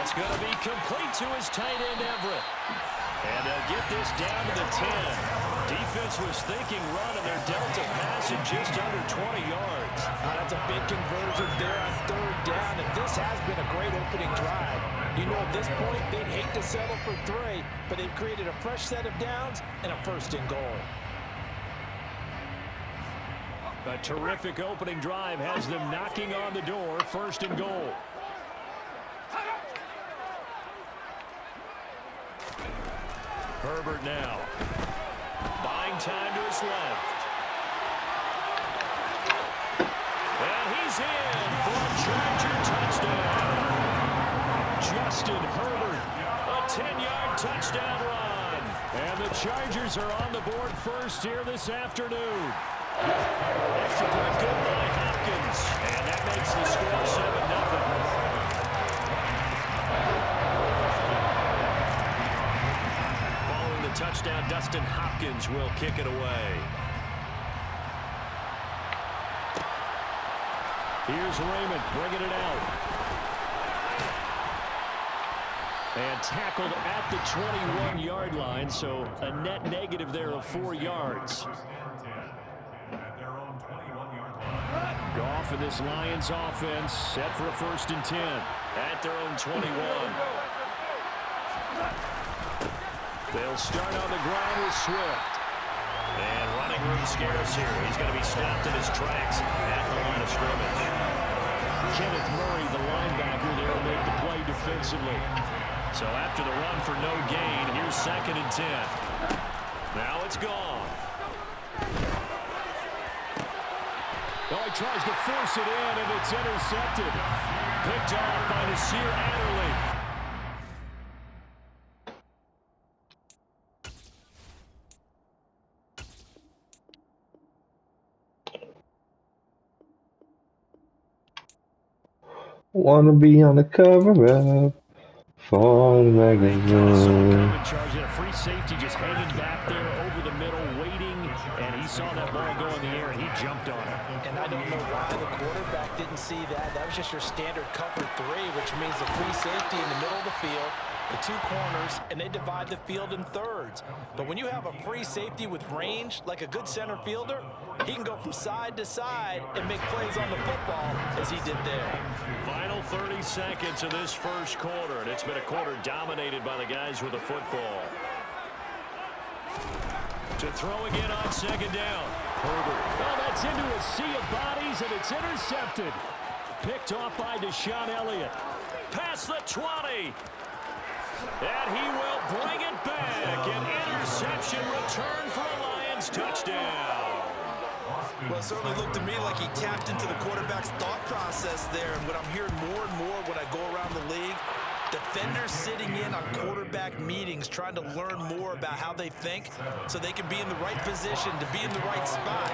It's going to be complete to his tight end, Everett. And they'll get this down to the 10. Defense was thinking run, and they're dealt a pass of just under 20 yards. That's a big conversion there on third down, and this has been a great opening drive. You know, at this point, they'd hate to settle for 3, but they've created a fresh set of downs and a first and goal. A terrific opening drive has them knocking on the door, first and goal. Herbert now. Buying time to his left. And he's in for a Charger touchdown. Justin Herbert, a 10-yard touchdown run. And the Chargers are on the board first here this afternoon. Extra point good by Hopkins. And that makes the score 7-0. Touchdown, Dustin Hopkins will kick it away. Here's Raymond bringing it out. And tackled at the 21-yard line, so a net negative there of 4 yards. Goff and this Lions offense set for a first and 10 at their own 21. They'll start on the ground with Swift. And running room scarce here. He's going to be stopped in his tracks at the line of scrimmage. Kenneth Murray, the linebacker there, will make the play defensively. So after the run for no gain, here's second and 10. Now it's gone. Oh, he tries to force it in, and it's intercepted. Picked off by Nasir Adderley. Wanna be on the cover of for the magazine. Charging a free safety just hanging back there over the middle, waiting, and he saw that ball go in the air, and he jumped on it. And I don't know why the quarterback didn't see that. That was just your standard cover 3, which means the free safety in the middle of the field, the 2 corners, and they divide the field in thirds. But when you have a free safety with range, like a good center fielder, he can go from side to side and make plays on the football as he did there. Final 30 seconds of this first quarter, and it's been a quarter dominated by the guys with the football. To throw again on second down. Herbert. Oh, that's into a sea of bodies, and it's intercepted. Picked off by Deshaun Elliott. Past the 20. And he will bring it back. An interception return for a Lions touchdown. Well, it certainly looked to me like he tapped into the quarterback's thought process there. And what I'm hearing more and more when I go around the league, defenders sitting in on quarterback meetings trying to learn more about how they think so they can be in the right position to be in the right spot,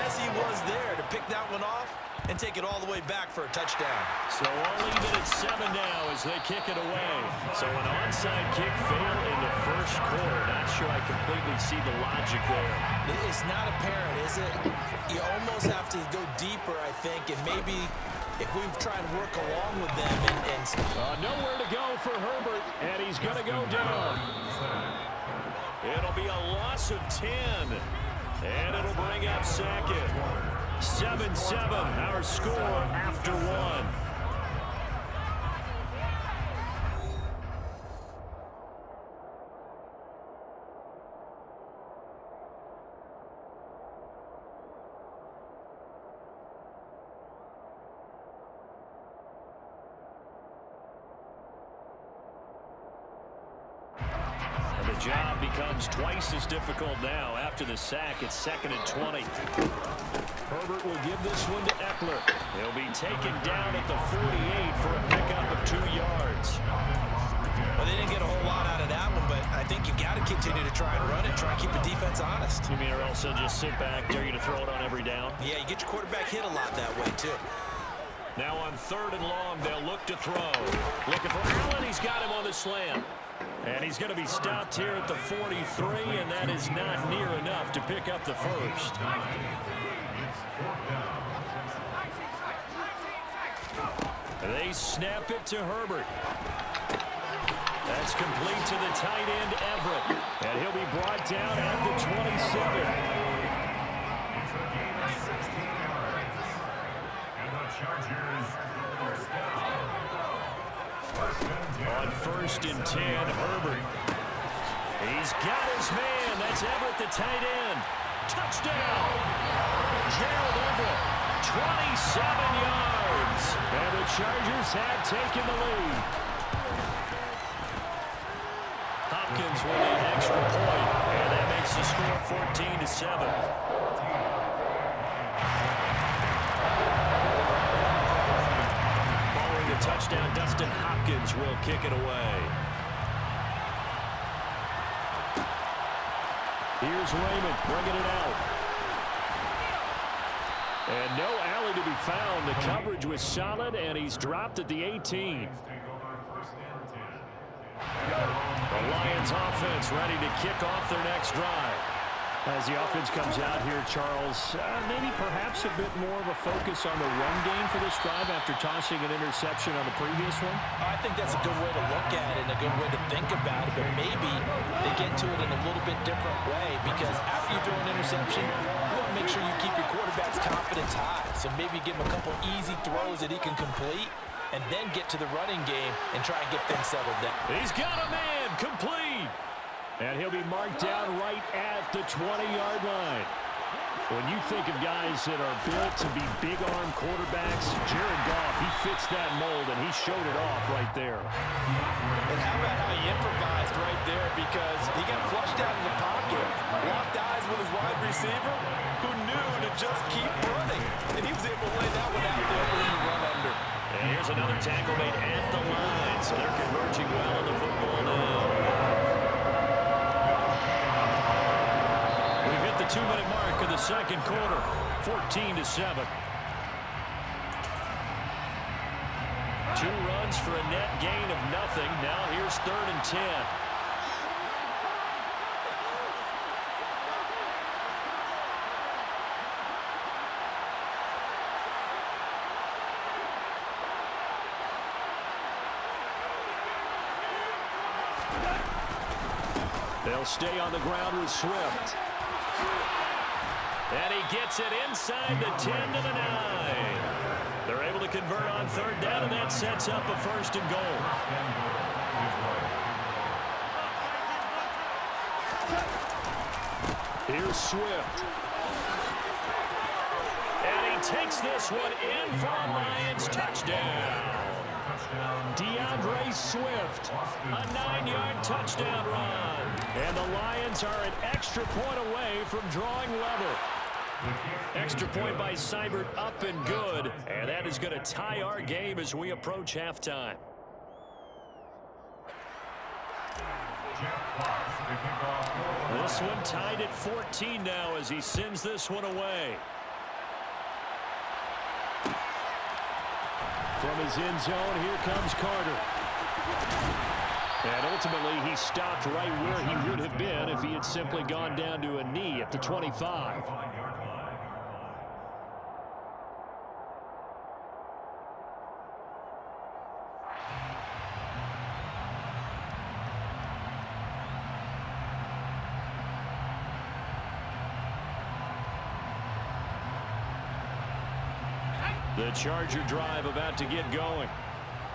as he was there to pick that one off and take it all the way back for a touchdown. So all even at 7 now as they kick it away. So an onside kick failed in the first quarter. Not sure I completely see the logic there. It's not apparent, is it? You almost have to go deeper, I think, and maybe if we try and work along with them nowhere to go for Herbert, and he's going to go down. It'll be a loss of 10, and it'll bring up second. 7-7, our score after 1. And the job becomes twice as difficult now after the sack. It's second and 20. Herbert will give this one to Eckler. He'll be taken down at the 48 for a pickup of 2 yards. Well, they didn't get a whole lot out of that one, but I think you've got to continue to try and run it, try and keep the defense honest. You mean or else they'll just sit back, dare you to throw it on every down? Yeah, you get your quarterback hit a lot that way, too. Now on 3rd and long, they'll look to throw. Looking for Allen. He's got him on the slant. And he's going to be stopped here at the 43, and that is not near enough to pick up the first. They snap it to Herbert. That's complete to the tight end, Everett. And he'll be brought down at the 27. On 1st and 10, Herbert. He's got his man. That's Everett, the tight end. Touchdown. Gerald Everett, 27 yards. And the Chargers have taken the lead. Hopkins will need an extra point, and that makes the score 14-7. Following the touchdown, Dustin Hopkins will kick it away. Here's Raymond bringing it out. And no alley to be found. The coverage was solid, and he's dropped at the 18. The Lions offense ready to kick off their next drive. As the offense comes out here, Charles, maybe perhaps a bit more of a focus on the run game for this drive after tossing an interception on the previous one? I think that's a good way to look at it and a good way to think about it, but maybe they get to it in a little bit different way because after you throw an interception, you want to make sure you keep your quarterback's confidence high. So maybe give him a couple easy throws that he can complete and then get to the running game and try and get things settled down. He's got a man, complete. And he'll be marked down right at the 20-yard line. When you think of guys that are built to be big-arm quarterbacks, Jared Goff, he fits that mold, and he showed it off right there. And how about how he improvised right there because he got flushed out of the pocket, locked eyes with his wide receiver, who knew to just keep running. And he was able to lay that one out there for him to run under. And here's another tackle made at the line, so they're converging well on the football now. We've hit the 2-minute mark of the second quarter, 14-7. 2 runs for a net gain of nothing. Now here's 3rd and 10. They'll stay on the ground with Swift. And he gets it inside the 10 to the 9. They're able to convert on 3rd down, and that sets up a 1st and goal. Here's Swift. And he takes this one in for a Lions touchdown. DeAndre Swift, a 9-yard touchdown run. And the Lions are an extra point away from drawing level. Extra point by Seibert up and good. And that is going to tie our game as we approach halftime. This one tied at 14 now as he sends this one away. From his end zone, here comes Carter. And ultimately, he stopped right where he would have been if he had simply gone down to a knee at the 25. The Charger drive about to get going.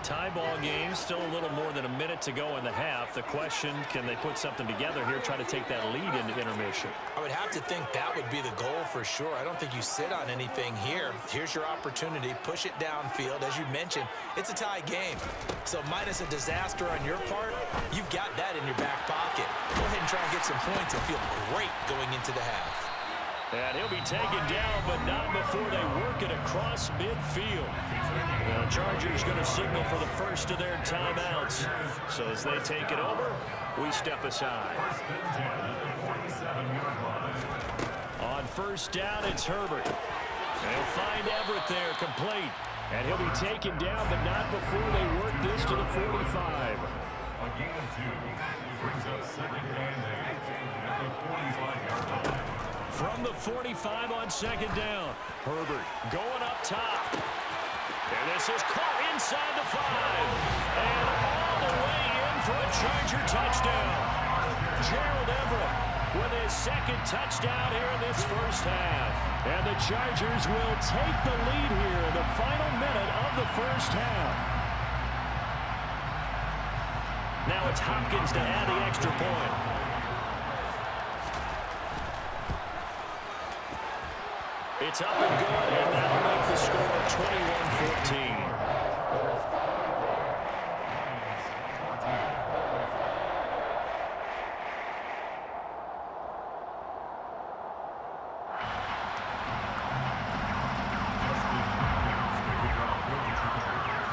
Tie ball game, still a little more than a minute to go in the half. The question, can they put something together here, try to take that lead into intermission? I would have to think that would be the goal for sure. I don't think you sit on anything here. Here's your opportunity. Push it downfield. As you mentioned, it's a tie game. So minus a disaster on your part, you've got that in your back pocket. Go ahead and try and get some points and feel great going into the half. And he'll be taken down, but not before they work it across midfield. The Chargers going to signal for the first of their timeouts. So as they take it over, we step aside. On 1st down, it's Herbert. And he'll find Everett there, complete. And he'll be taken down, but not before they work this to the 45. A gain of 2 brings up 2nd and 8 at the 45-yard line. From the 45 on 2nd down. Herbert going up top. And this is caught inside the 5. And all the way in for a Charger touchdown. Gerald Everett with his second touchdown here in this first half. And the Chargers will take the lead here in the final minute of the first half. Now it's Hopkins to add the extra point. It's up and good, and that'll make the score 21-14.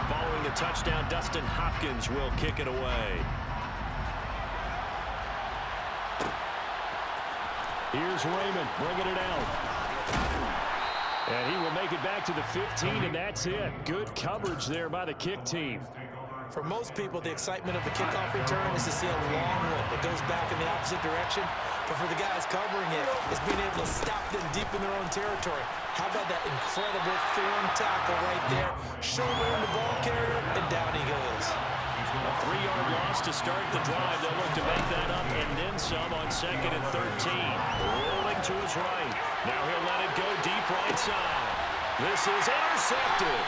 Following the touchdown, Dustin Hopkins will kick it away. Here's Raymond bringing it out. And he will make it back to the 15, and that's it. Good coverage there by the kick team. For most people, the excitement of the kickoff return is to see a long one that goes back in the opposite direction. But for the guys covering it, it's being able to stop them deep in their own territory. How about that incredible form tackle right there? Shoulder in the ball carrier, and down he goes. A 3-yard loss to start the drive. They'll look to make that up and then some on 2nd and 13. Rolling to his right. Now he'll let it go deep right side. This is intercepted.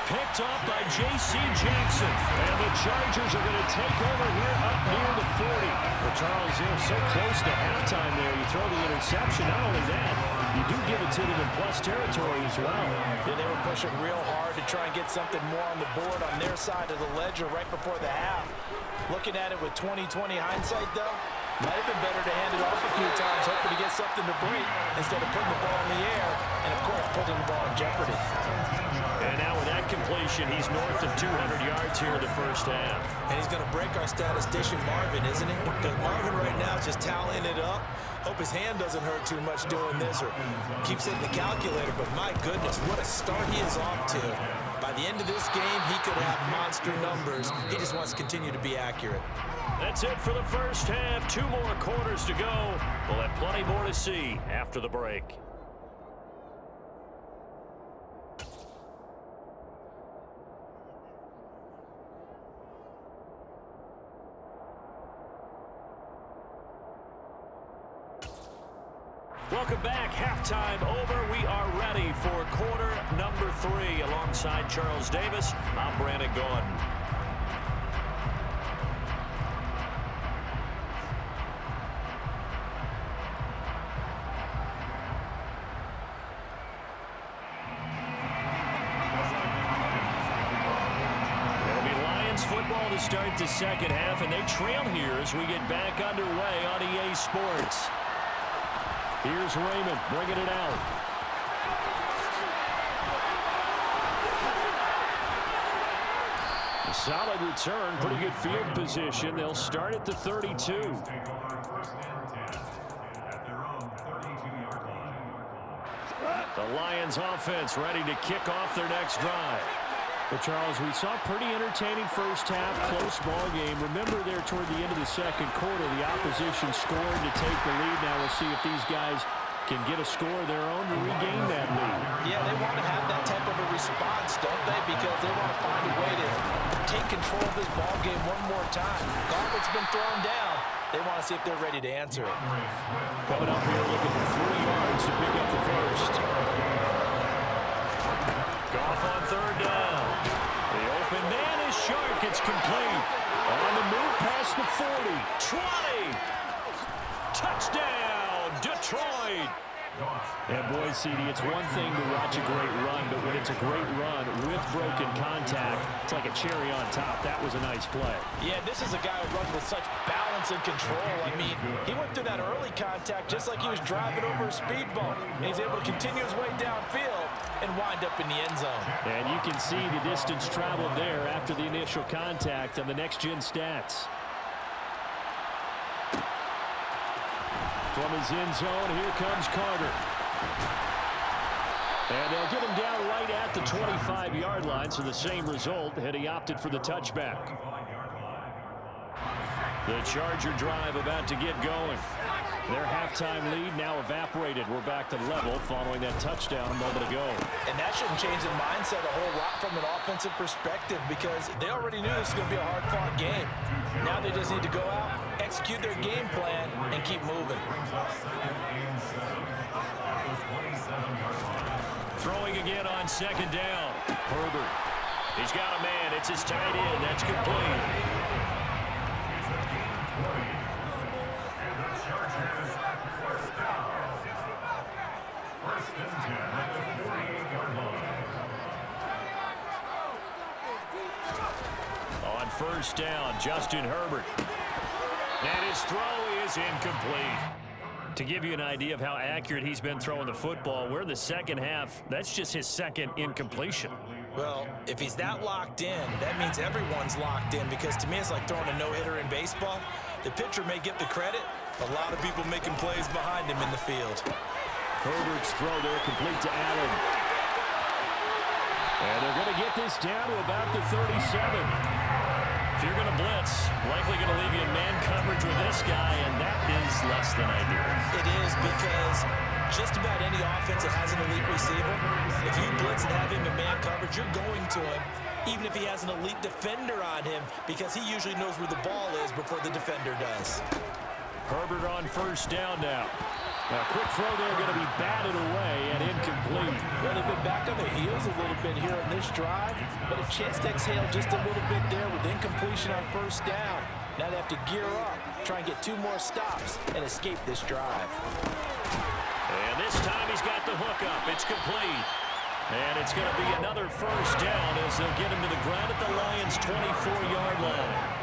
Picked off by J.C. Jackson. And the Chargers are going to take over here up near the 40. Well, Charles, they're so close to halftime there. You throw the interception. Not only that, you do give it to them in plus territory as well. Yeah, they were pushing real hard to try and get something more on the board on their side of the ledger right before the half. Looking at it with 20/20 hindsight, though, might have been better to hand it off a few times, hoping to get something to break instead of putting the ball in the air and, of course, putting the ball in jeopardy. And now with that completion, he's north of 200 yards here in the first half. And he's going to break our statistician Marvin, isn't he? Because Marvin right now is just tallying it up. Hope his hand doesn't hurt too much doing this or keeps hitting the calculator. But my goodness, what a start he is off to. By the end of this game, he could have monster numbers. He just wants to continue to be accurate. That's it for the first half. 2 more quarters to go. We'll have plenty more to see after the break. Welcome back. Halftime over. We are ready for quarter number 3. Alongside Charles Davis, I'm Brandon Gordon. It'll be Lions football to start the second half, and they trail here as we get back underway on EA Sports. Here's Raymond bringing it out. A solid return, pretty good field position. They'll start at the 32. The Lions offense ready to kick off their next drive. Well, Charles, we saw a pretty entertaining first half, close ball game. Remember there toward the end of the second quarter, the opposition scored to take the lead. Now we'll see if these guys can get a score of their own to regain that lead. Yeah, they want to have that type of a response, don't they? Because they want to find a way to take control of this ball game one more time. Gauntlet's been thrown down. They want to see if they're ready to answer it. Coming up here looking for 3 yards to pick up the first. Goff on third down. The open man is sharp. It's complete. On the move past the 40. 20. Touchdown, Detroit. And boy, CD, it's one thing to watch a great run, but when it's a great run with broken contact, it's like a cherry on top. That was a nice play. Yeah, this is a guy who runs with such balance and control. I mean, he went through that early contact just like he was driving over a speed bump. And he's able to continue his way downfield and wind up in the end zone. And you can see the distance traveled there after the initial contact on the next-gen stats. From his end zone, here comes Carter. And they'll get him down right at the 25-yard line, so the same result had he opted for the touchback. The Charger drive about to get going. Their halftime lead now evaporated. We're back to level following that touchdown a moment ago. And that shouldn't change the mindset a whole lot from an offensive perspective because they already knew this was going to be a hard-fought game. Now they just need to go out, execute their game plan, and keep moving. Throwing again on second down. Herbert. He's got a man. It's his tight end. That's complete. On first down, Justin Herbert. And his throw is incomplete. To give you an idea of how accurate he's been throwing the football, we're in the second half. That's just his second incompletion. Well, if he's that locked in, that means everyone's locked in because to me it's like throwing a no-hitter in baseball. The pitcher may get the credit. A lot of people making plays behind him in the field. Herbert's throw there complete to Allen. And they're going to get this down to about the 37. If you're going to blitz, likely going to leave you in man coverage with this guy, and that is less than ideal. It is because just about any offense that has an elite receiver, if you blitz and have him in man coverage, you're going to him, even if he has an elite defender on him, because he usually knows where the ball is before the defender does. Herbert on first down now. A quick throw there going to be batted away and incomplete. Well, they've been back on their heels a little bit here on this drive, but a chance to exhale just a little bit there with incompletion on first down. Now they have to gear up, try and get 2 more stops, and escape this drive. And this time he's got the hook up. It's complete. And it's going to be another first down as they'll get him to the ground at the Lions' 24-yard line.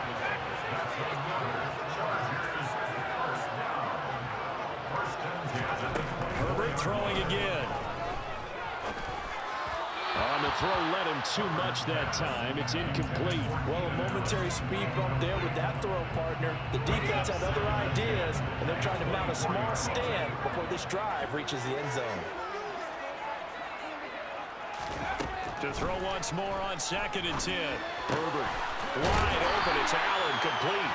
Herbert throwing again. On the throw, led him too much that time. It's incomplete. Well, a momentary speed bump there with that throw, partner. The defense had other ideas, and they're trying to mount a small stand before this drive reaches the end zone. To throw once more on 2nd and 10. Herbert wide open. It's Allen complete.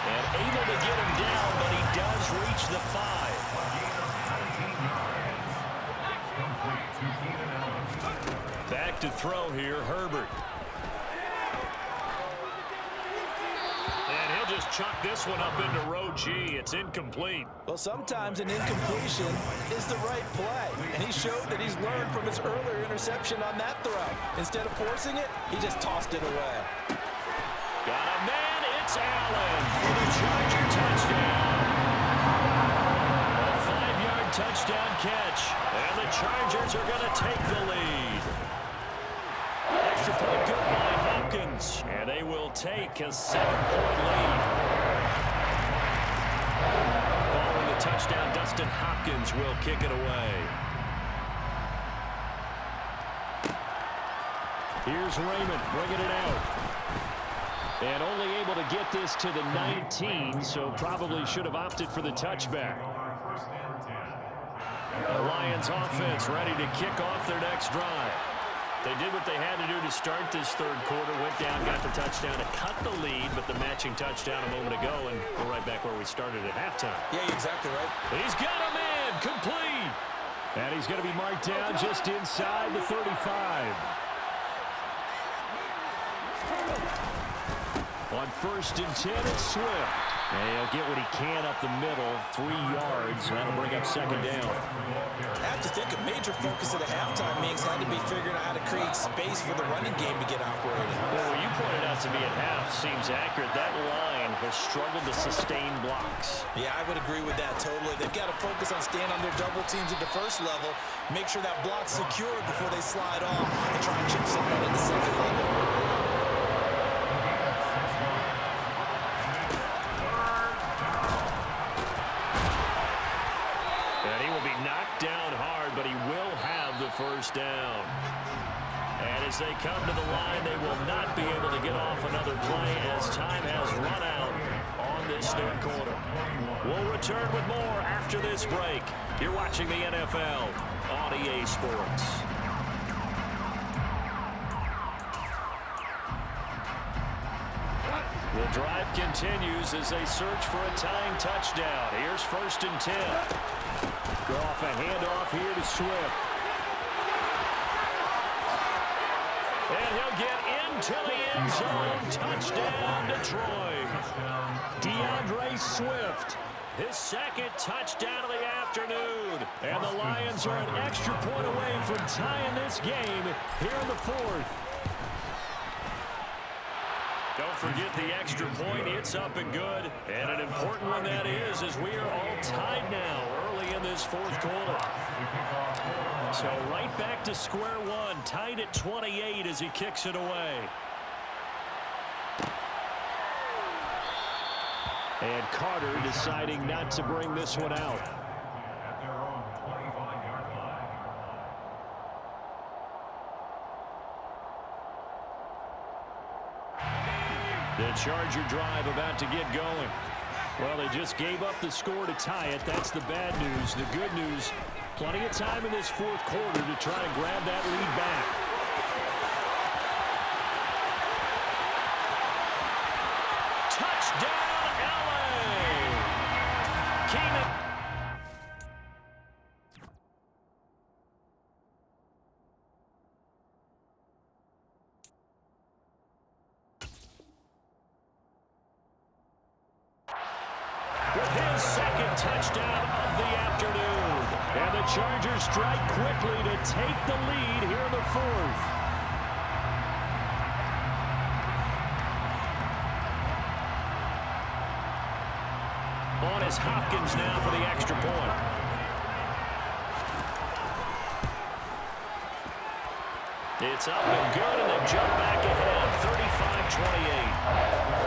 And able to get him down, but he does reach the 5. Back to throw here, Herbert. And he'll just chuck this one up into row G. It's incomplete. Well, sometimes an incompletion is the right play, and he showed that he's learned from his earlier interception on that throw. Instead of forcing it, he just tossed it away. Got a man, it's Allen for the Charger touchdown. A 5-yard touchdown catch, and the Chargers are going to take the lead. Extra point good by Hopkins, and they will take a 7-point lead. Following the touchdown, Dustin Hopkins will kick it away. Here's Raymond bringing it out. And only able to get this to the 19, so probably should have opted for the touchback. The Lions offense ready to kick off their next drive. They did what they had to do to start this third quarter, went down, got the touchdown to cut the lead, but the matching touchdown a moment ago, and we're right back where we started at halftime. Yeah, you're exactly right. He's got a man, complete. And he's going to be marked down just inside the 35. On 1st and 10, it's Swift. And he'll get what he can up the middle, 3 yards. That'll bring up 2nd down. I have to think a major focus of the halftime meetings had to be figuring out how to create space for the running game to get operated. Well, what you pointed out to me at half seems accurate. That line has struggled to sustain blocks. Yeah, I would agree with that totally. They've got to focus on staying on their double teams at the first level, make sure that block's secured before they slide off, and try and chip someone at the second level. Down hard, but he will have the first down. And as they come to the line, they will not be able to get off another play as time has run out on this third quarter. We'll return with more after this break. You're watching the NFL on EA Sports. The drive continues as they search for a tying touchdown. Here's 1st and 10. Off a handoff here to Swift. And he'll get into the end zone. Touchdown, Detroit. DeAndre Swift, his 2nd touchdown of the afternoon. And the Lions are an extra point away from tying this game here in the 4th. Don't forget the extra point. It's up and good. And an important one that is, as we are all tied now early in this 4th quarter. So right back to square one, tied at 28 as he kicks it away. And Carter deciding not to bring this one out. At their own 25-yard line. The Charger drive about to get going. Well, they just gave up the score to tie it. That's the bad news. The good news, plenty of time in this 4th quarter to try to grab that lead back. Touchdown, L.A. Keenan. With his 2nd touchdown of the afternoon. And the Chargers strike quickly to take the lead here in the 4th. On is Hopkins now for the extra point. It's up and good, and they jump back ahead, 35-28.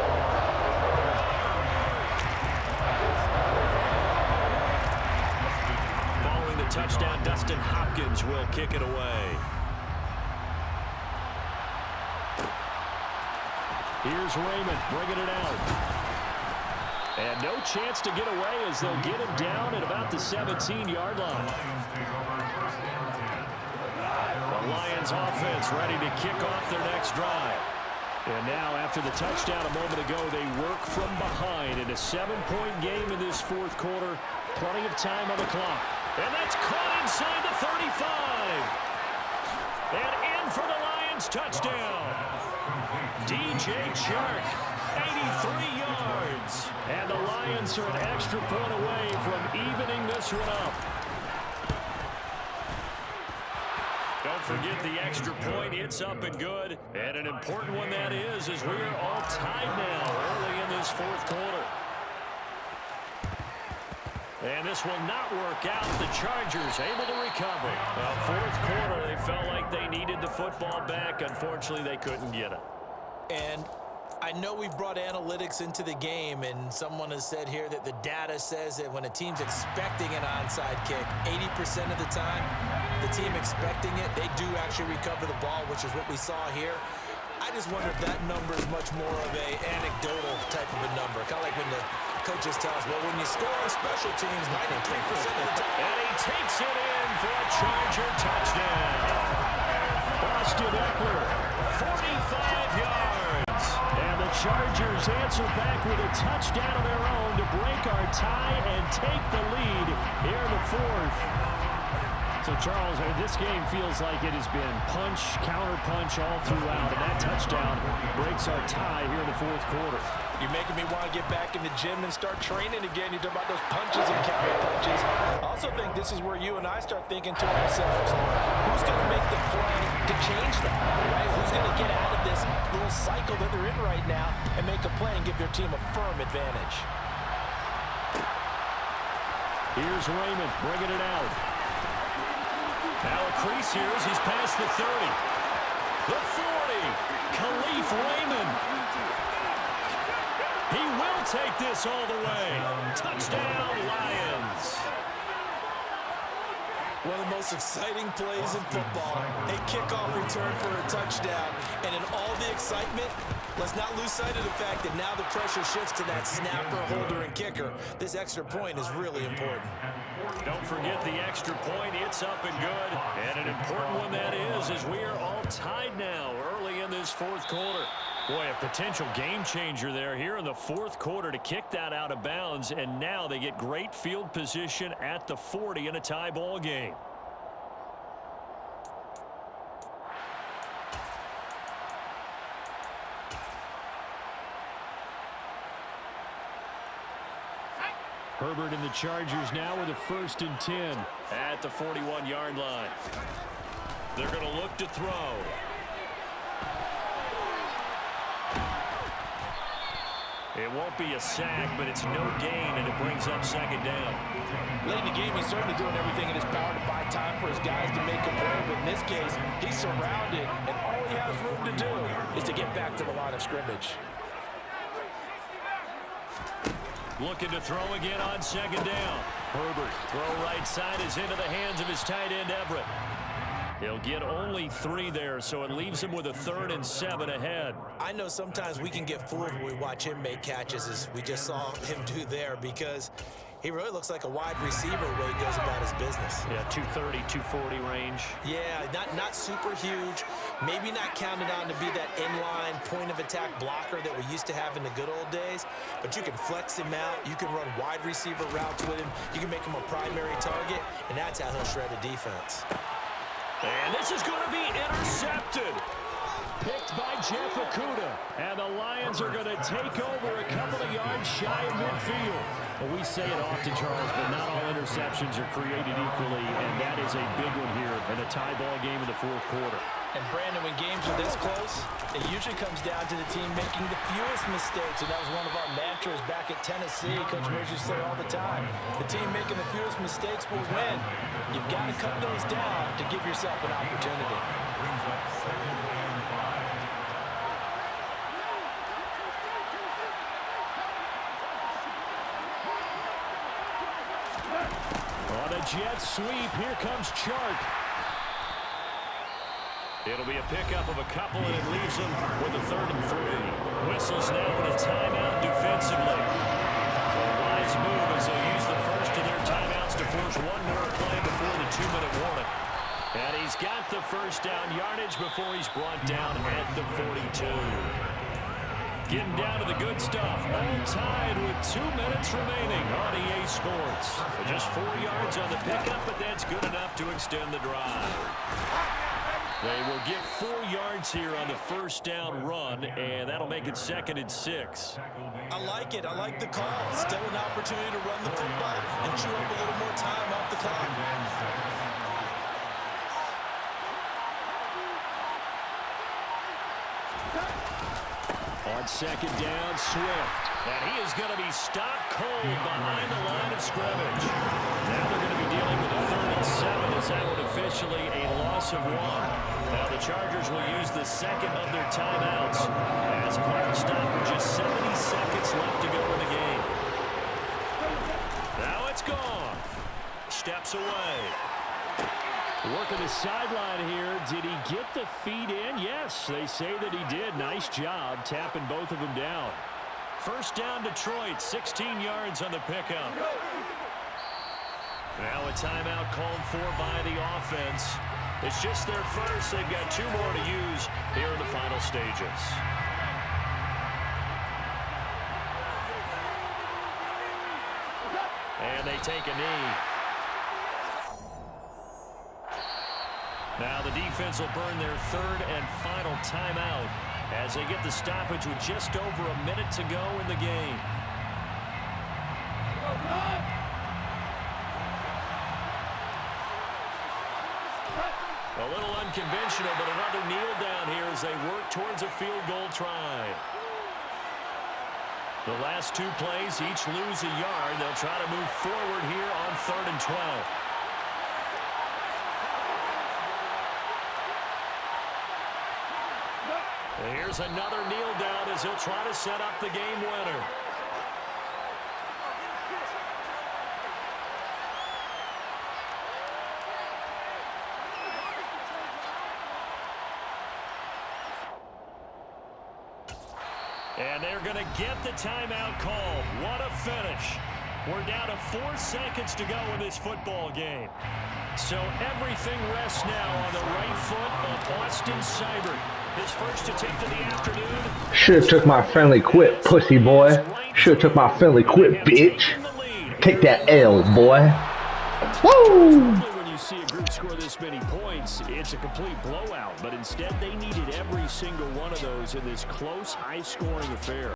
Touchdown, Dustin Hopkins will kick it away. Here's Raymond bringing it out. And no chance to get away as they'll get him down at about the 17-yard line. The Lions offense ready to kick off their next drive. And now, after the touchdown a moment ago, they work from behind in a 7-point game in this 4th quarter. Plenty of time on the clock. And that's caught inside the 35. And in for the Lions touchdown. DJ Chark, 83 yards. And the Lions are an extra point away from evening this one up. Don't forget the extra point. It's up and good. And an important one that is, as we are all tied now early in this 4th quarter. And this will not work out. The Chargers able to recover. Well, 4th quarter, they felt like they needed the football back. Unfortunately, they couldn't get it. And I know we've brought analytics into the game, and someone has said here that the data says that when a team's expecting an onside kick, 80% of the time, the team expecting it, they do actually recover the ball, which is what we saw here. I just wonder if that number is much more of a anecdotal type of a number. Kind of like when the coaches tell us, well, when you score on special teams, 93% of the time. And he takes it in for a Charger touchdown. Austin Eckler, 45 yards. And the Chargers answer back with a touchdown of their own to break our tie and take the lead here in the 4th. So, Charles, this game feels like it has been punch, counter-punch all throughout, and that touchdown breaks our tie here in the 4th quarter. You're making me want to get back in the gym and start training again. You talk about those punches and counter-punches. I also think this is where you and I start thinking to ourselves, who's going to make the play to change that, right? Who's going to get out of this little cycle that they're in right now and make a play and give their team a firm advantage? Here's Raymond bringing it out. Now a crease here as he's past the 30. The 40. Khalif Raymond. He will take this all the way. Touchdown, Lions. One of the most exciting plays in football. A kickoff return for a touchdown. And in all the excitement, let's not lose sight of the fact that now the pressure shifts to that snapper, holder, and kicker. This extra point is really important. Don't forget the extra point. It's up and good. And an important one that is, as we are all tied now early in this 4th quarter. Boy, a potential game changer there here in the fourth quarter to kick that out of bounds, and now they get great field position at the 40 in a tie ball game. Herbert and the Chargers now with a 1st and 10 at the 41-yard line. They're going to look to throw. It won't be a sack, but it's no gain, and it brings up 2nd down. Late in the game, he's certainly doing everything in his power to buy time for his guys to make a play, but in this case, he's surrounded, and all he has room to do is to get back to the line of scrimmage. Looking to throw again on 2nd down. Herbert, throw right side is into the hands of his tight end, Everett. He'll get only 3 there, so it leaves him with a 3rd and 7 ahead. I know sometimes we can get fooled when we watch him make catches, as we just saw him do there, because he really looks like a wide receiver when he goes about his business. Yeah, 230, 240 range. Yeah, not super huge. Maybe not counted on to be that inline point-of-attack blocker that we used to have in the good old days, but you can flex him out. You can run wide receiver routes with him. You can make him a primary target, and that's how he'll shred a defense. And this is going to be intercepted. Picked by Jeff Okudah. And the Lions are going to take over a couple of yards shy of midfield. Well, we say it often, Charles, but not all interceptions are created equally, and that is a big one here in a tie ball game in the fourth quarter. And, Brandon, when games are this close, it usually comes down to the team making the fewest mistakes, and that was one of our mantras back at Tennessee. Coach Mears used to say all the time, the team making the fewest mistakes will win. You've got to cut those down to give yourself an opportunity. Brings up 2nd and 5. On a jet sweep, here comes Chark. It'll be a pickup of a couple, and it leaves them with a 3rd and 3. Whistles now with a timeout defensively. So a wise move as they use the first of their timeouts to force one more play before the 2-minute warning. And he's got the first down yardage before he's brought down at the 42. Getting down to the good stuff. All tied with 2 minutes remaining on EA Sports. Just 4 yards on the pickup, but that's good enough to extend the drive. They will get 4 yards here on the first down run, and that'll make it 2nd and 6. I like it. I like the call. Still an opportunity to run the football and chew up a little more time off the clock. On 2nd down, Swift. And he is going to be stopped cold behind the line of scrimmage. Now they're going to be dealing with a 3rd and 7 as that would officially a loss of 1. Now the Chargers will use the 2nd of their timeouts as clock stop with just 70 seconds left to go in the game. Now it's gone. Steps away. Working the sideline here. Did he get the feet in? Yes, they say that he did. Nice job tapping both of them down. First down, Detroit. 16 yards on the pickup. Now a timeout called for by the offense. It's just their first. They've got 2 more to use here in the final stages. And they take a knee. Now the defense will burn their 3rd and final timeout as they get the stoppage with just over a minute to go in the game. A little unconventional, but another kneel down here as they work towards a field goal try. The last 2 plays each lose a yard. They'll try to move forward here on 3rd and 12. Here's another kneel down as he'll try to set up the game winner. And they're going to get the timeout called. What a finish. We're down to 4 seconds to go in this football game. So everything rests now on the right foot of Austin Seibert. His first attempt of the afternoon. Should've took my friendly quit, pussy boy. Should've took my friendly quit, bitch. Take that L, boy. Woo! When you see a group score this many points, it's a complete blowout. But instead, they needed every single one of those in this close, high-scoring affair.